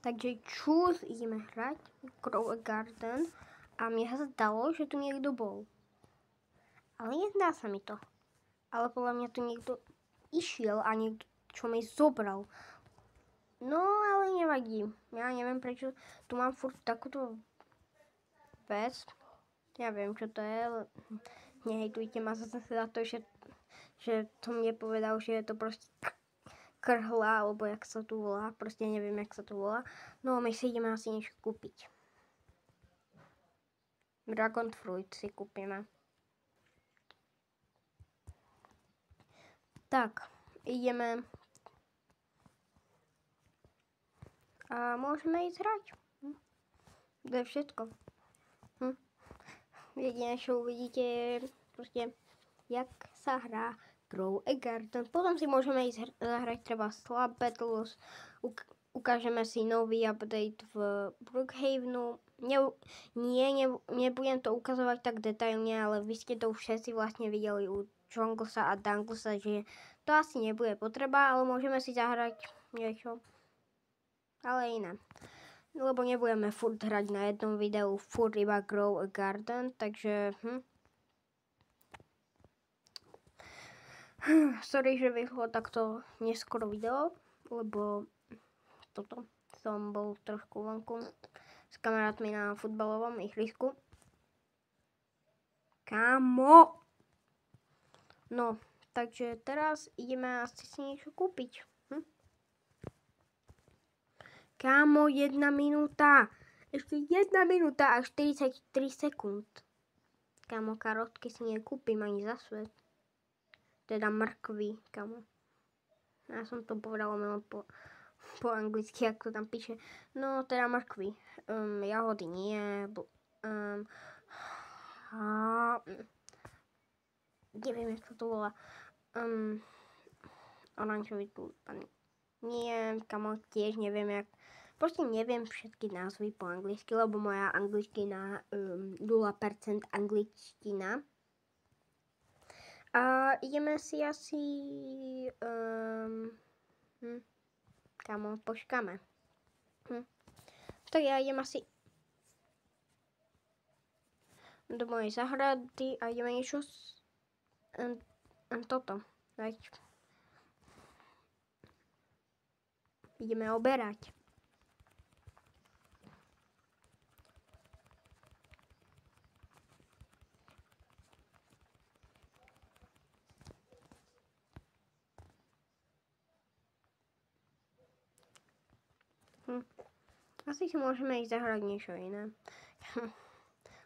Takže čus, ideme hrať Grow a Garden a mne sa zdalo, že tu niekto bol. Ale nezdá sa mi to. Ale podľa mňa tu niekto išiel a niekto čo mi zobral. No, ale nevadí. Ja neviem, prečo tu mám furt takúto vec. Ja viem, čo to je, ale nehejtujte ma zase za to, že to mne povedal, že je to proste krhla, alebo jak sa tu volá. Proste neviem, jak sa tu volá. No, my si ideme asi niečo kúpiť. Dragon Fruit si kúpime. Tak, ideme. A môžeme ísť hrať. To je všetko. Jediné, čo uvidíte, je proste, jak sa hrá Grow a Garden. Potom si môžeme ísť zahrať treba Slab Battles, ukážeme si nový update v Brookhavenu. Nebudem to ukazovať tak detailne, ale vy ste to už všetci vlastne videli u Jonglesa a Danglesa, že to asi nebude potreba, ale môžeme si zahrať niečo. Ale iné. Lebo nebudeme furt hrať na jednom videu, furt iba Grow a Garden, takže sorry, že vyšlo takto neskoro video, lebo toto som bol trošku vonku s kamarátmi na futbalovom ihrisku. Kámo! No, takže teraz ideme asi si niečo kúpiť. Kámo, 1 minúta. Ešte 1 minúta a 43 sekúnd. Kámo, karotky si nekúpim ani za svet. Teda mrkvy, kámo. Ja som to povedal po anglicky, ako to tam píše. No, teda mrkvy. Jahody nie. Neviem, jak sa to volá. Oranžový tulipán. Nie, kámo, tiež neviem, jak. Proste neviem všetky názvy po anglicky, lebo moja angličtina 0% angličtina. A ideme si asi... Kámo, počkáme. Tak ja idem asi do mojej zahrady a ideme niečo toto. Ideme oberať. Asi si môžeme ísť zahrať niečo iné.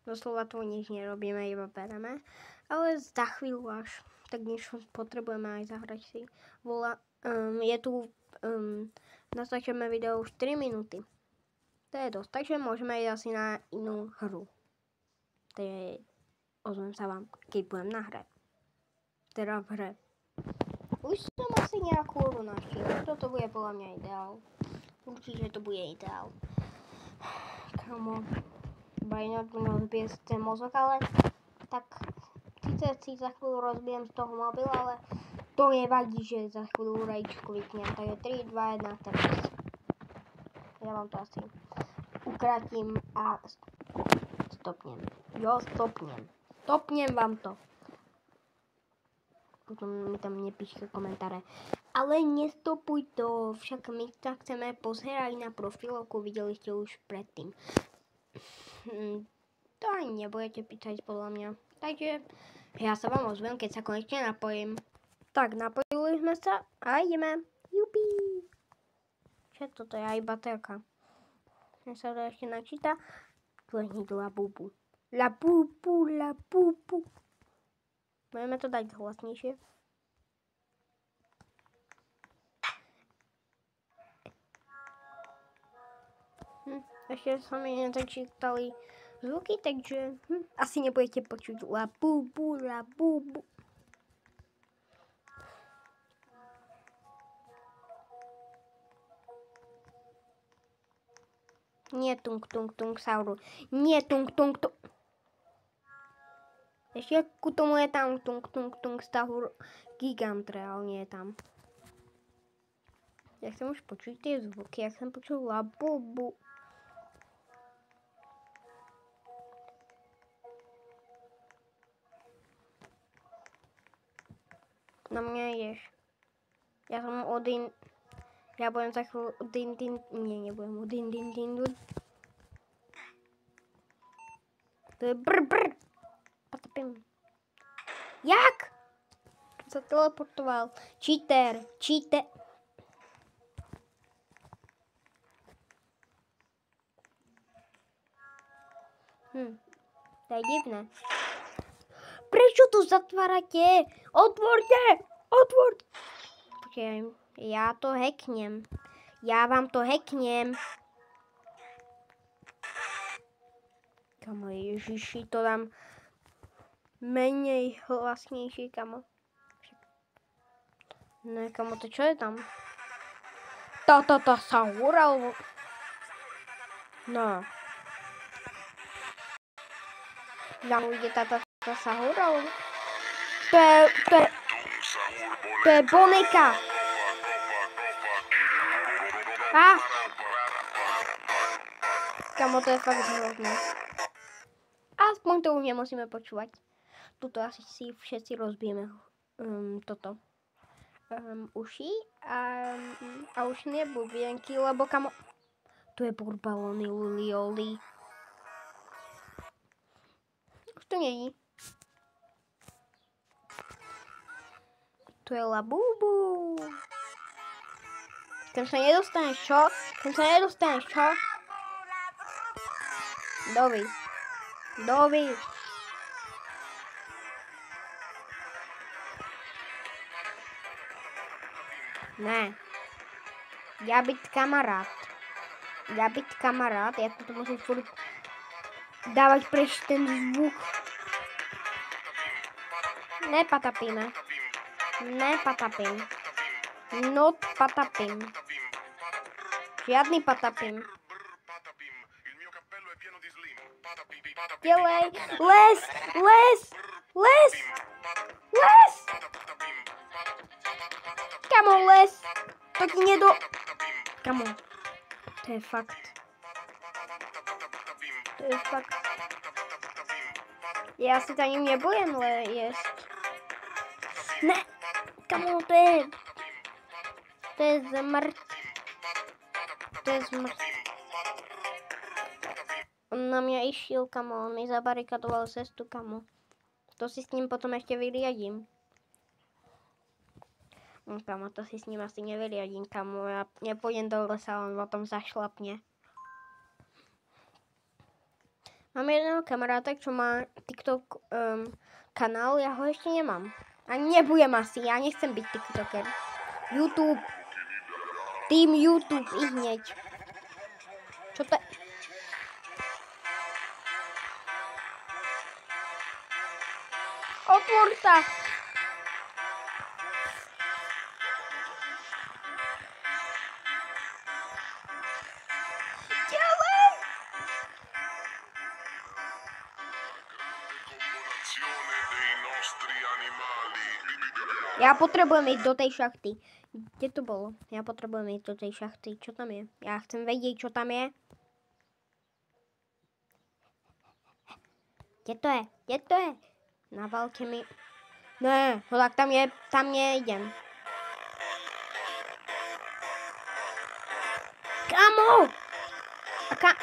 Doslova tu nič nerobíme, iba bereme. Ale za chvíľu až tak niečo potrebujeme aj zahrať si. Je tu... nastačíme video už 3 minúty. To je dosť, takže môžeme ísť asi na inú hru. Ozvem sa vám, keď budem na hre. Teda v hre. Už som asi nejakú hru našiel. Toto bude podľa mňa ideál. Určite to bude ideál. Kámo, iba ináč mi rozbije ten mozog, ale tak síce si za chvíľu rozbijem z toho mobil, ale to nevadí, že za chvíľu rage kliknem. Takže 3, 2, 1, teraz. Ja vám to asi ukratím a stopnem. Jo, stopnem. Stopnem vám to. Potom mi tam nepíšte komentáre. Ale nestopuj to, však my sa chceme pozerať na profilovku, videli ste už predtým. To ani nebudete pýtať podľa mňa. Takže ja sa vám ozvem, keď sa konečne napojím. Tak, napojili sme sa a ideme. Jupi! Čo toto je aj baterka? Keď sa to ešte načíta. Tu je hneď labubu. Labubu, labubu. Budeme to dať hlasnejšie. Ešte sa mi nezačítali zvuky, takže asi nebudete počuť labubu, labubu. Nie tung tung tung sauru. Nie tung tung tung. Ešte ku tomu je tam tung tung tung sauru. Gigant reálne je tam. Jak jsem už počul ty zvuky, jak jsem počul labubu. Na mě ješ. Já jsem Odin. Já budem za chvíli Odin. Nebudem Odin. To je brr. Patapím. Jak? Se teleportoval. Cheater. To je divné. Prečo tu zatvárate? Otvorte! Počkej, já to hacknem. Já vám to hacknem. Kamo, ježiši, to dám menej hlasnější, kamo. Ne, kamo, to čo je tam? To Sahura, alebo... No. Tam ujde táto Sahura, alebo... To je boneka. Kamo, to je fakt hrozné. Aspoň to už nemusíme počúvať. Tuto asi si všetci rozbijeme toto. Uši a už nebubienky, lebo kamo... Tu je burbalony, Lilioli. Už to není. Tu je Labubu. Tam sa nedostaneš, čo? Dovi. Ne. Já být kamarád, já to musím furt dávat preč ten zvuk. Nepatapím. Not patapím. Žádný patapím. Dělej, les! Kamo, les! To ti nedo... Kamo, to je fakt. Já si tady nebudem jíst. Ne, kamo, to je zmrt. On na mě i šil, kamo, on mi zabarikadoval cestu, kamo. To si s ním potom ještě vyriadím. Kamo, to si s ním asi nevyriadím, kamo, já nepůjdem do lesa, on potom zašlapně. Mám jednoho kamaráta, čo má TikTok kanál, já ho ještě nemám. A nebudem asi, já nechcem být TikToker. YouTube. Tým YouTube, i hneď. Čo to je? Otvor sa! Ďalej! Ja potrebujem ísť do tej šachty. Kde to bolo? Ja potrebujem ísť do tej šachty. Čo tam je? Ja chcem vedieť, čo tam je. Kde to je? Navalte mi. Ne, no tak tam nejdem. Kamo!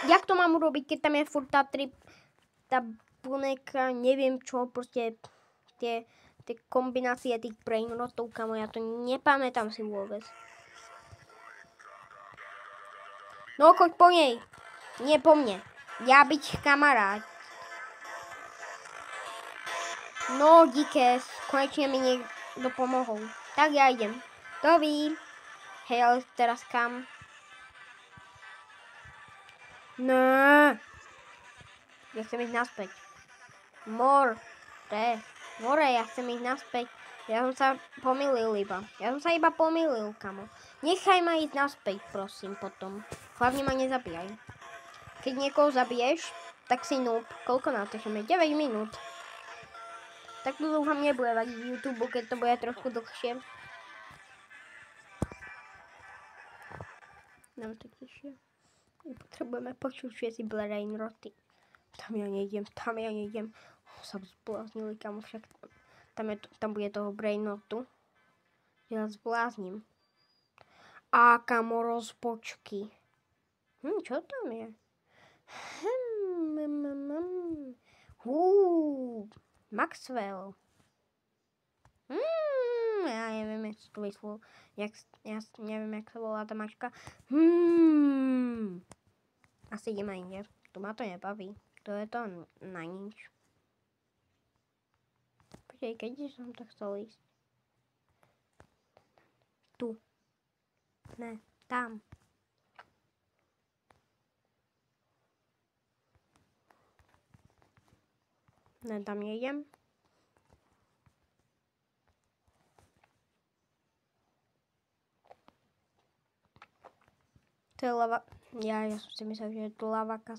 Jak to mám urobiť, keď tam je furt tá buneka, neviem čo, proste tie kombinácie tých brainrotov, kamo, ja to nepamätám si vôbec. No, choď po nej. Nie po mne. Ja byť kamarát. No, díkes. Konečne mi niekto pomohol. Tak ja idem. Dovi. Hej, ale teraz kam? Ne. Ja chcem ísť naspäť. More, ja chcem ísť naspäť. Ja som sa pomýlil iba. Kamo. Nechaj ma ísť naspäť, prosím, potom. Hlavne ma nezabíjaj. Keď niekoho zabiješ, tak si noob. Koľko natáčame? 9 minút. Tak to dúfam nebude vadiť YouTube, keď to bude trošku dlhšie. Nám to tešie. Potrebujeme počuť všetci brainroty. Tam ja nejdem. Sa zbláznili, kamo, však tam bude toho brainrotu. Ja zblázním. A kamo, rozpočky. Čo tam je? Maxwell. Ja neviem, ja neviem, jak sa volá tá mačka. Asi idem aj inde. Tu ma to nebaví. To je to na nič. Počkej, keď som to chcel ísť? Tu. Ne, tam. Ne, tam nejdem. To je lava. Ja som si myslel, že je tu lavaka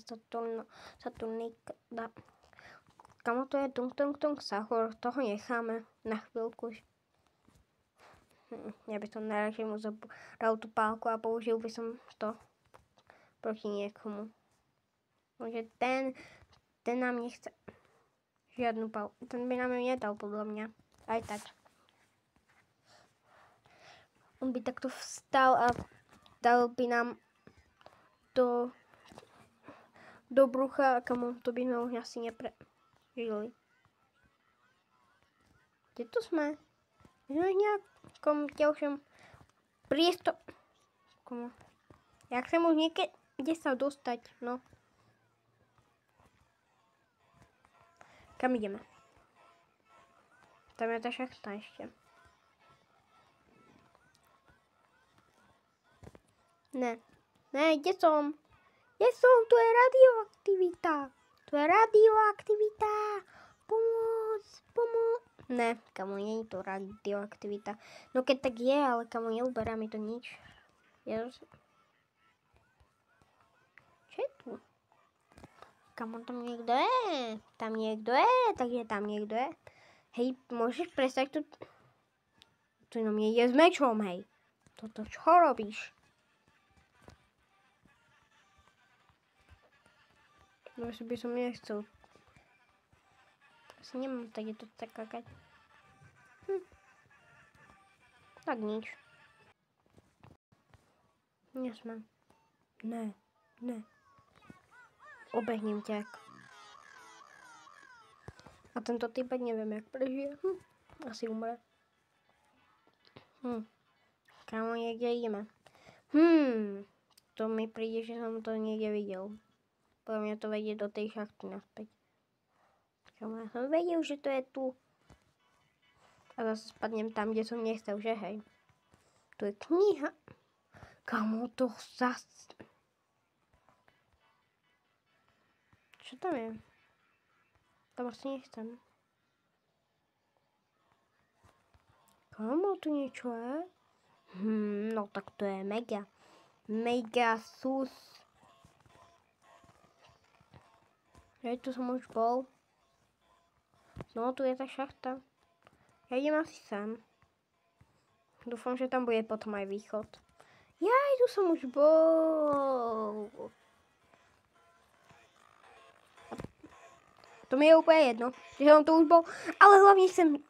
Saturnika. Kamo, to je tung Sahur. Toho necháme na chvíľku. Ja by som najradšej mu zabral tú pálku a použil by som to proti niekomu. Takže ten nám nechce žiadnu pálku. Ten by nám ju nedal, podľa mňa. Aj tak. On by takto vstal a dal by nám do brucha, kamo, to by sme už asi neprežili. Kde tu sme? My sme v nejakom ďalšom priestore. Ja chcem už niekde sa dostať, no. Kam ideme? Tam je tá šachta ešte. Ne, kde som? Tu je radioaktivita. Pomoc. Ne, kamo, nie je to radioaktivita. No keď tak je, ale kamo, neuberá mi to nič. Čo je tu? Kamo, tam niekto je. Takže tam niekto je. Hej, môžeš prestať tu... Tu na mne je s mečom, hej. Toto čo robíš? No, asi by som nechcel. Asi nemám tak je to tak kakať. Tak nič. Nesmem. Ne. Obehnem ťa. A tento typek neviem, jak prežije. Asi umre. Kamo, niekde ideme. To mi príde, že som to niekde videl. Podľa mňa to vedie do tej šachty naspäť. Kamo, ja som vedel, že to je tu. A zase spadnem tam, kde som nechcel, že hej. Tu je kniha. Kamo, to zase... Čo tam je? Tam asi nechcem. Kamo, tu niečo je? No tak to je mega. Mega sus. Hej, tu som už bol. No, tu je tá šachta. Ja idem asi sem. Dúfam, že tam bude potom aj východ. Jaj, tu som už bol. To mi je úplne jedno, že som tu už bol. Ale hlavne chcem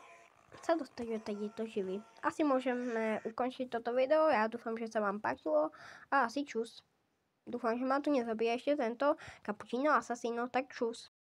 sa dostať do tejto živy. Asi môžeme ukončiť toto video. Ja dúfam, že sa vám páčilo. A asi čus. Dúfam, že ma tu nezabije ešte tento Cappuccino Assassino. Tak čus.